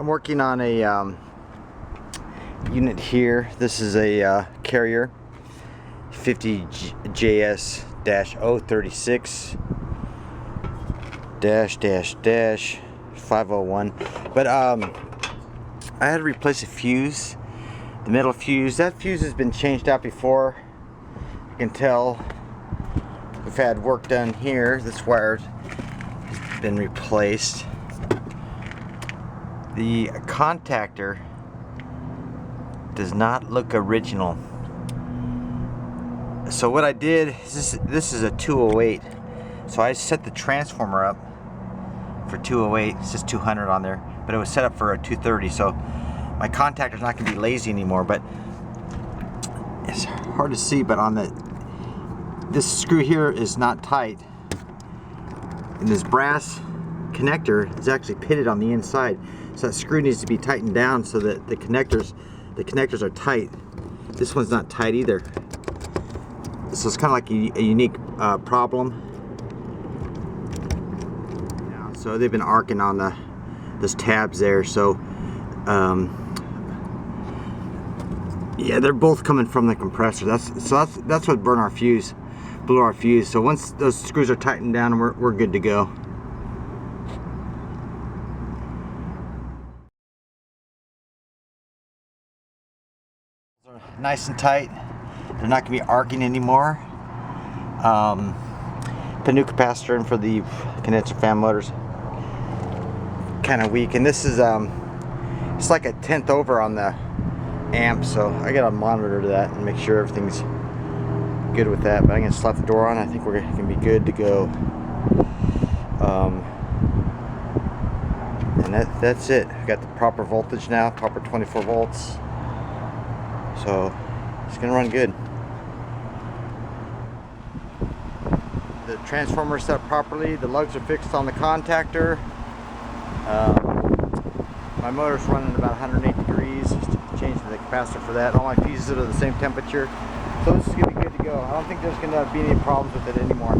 I'm working on a unit here. This is a Carrier 50JS-036-501. But I had to replace a fuse, the metal fuse. That fuse has been changed out before. You can tell we've had work done here. This wire has been replaced. The contactor does not look original. So what I did is this is a 208. So I set the transformer up for 208. It says 200 on there, but it was set up for a 230. So my contactor's not going to be lazy anymore. But it's hard to see. But on this screw here is not tight, and this brass connector is actually pitted on the inside. So that screw needs to be tightened down so that the connectors are tight. This one's not tight either. So it's kind of like a unique problem. Yeah, so they've been arcing on those tabs there. So yeah, they're both coming from the compressor. That's what blew our fuse. So once those screws are tightened down, we're good to go. Nice and tight. They're not going to be arcing anymore. The new capacitor in for the condenser fan motors kind of weak, and this is it's like a 1/10 over on the amp, so I got to monitor that and make sure everything's good with that. But I'm going to slap the door on. I think we're going to be good to go. And that's it. I got the proper voltage now, proper 24 volts. So it's going to run good. The transformer is set up properly. The lugs are fixed on the contactor. My motor's running about 108 degrees. Just changing the capacitor for that. All my fuses are the same temperature. So this is going to be good to go. I don't think there's going to be any problems with it anymore.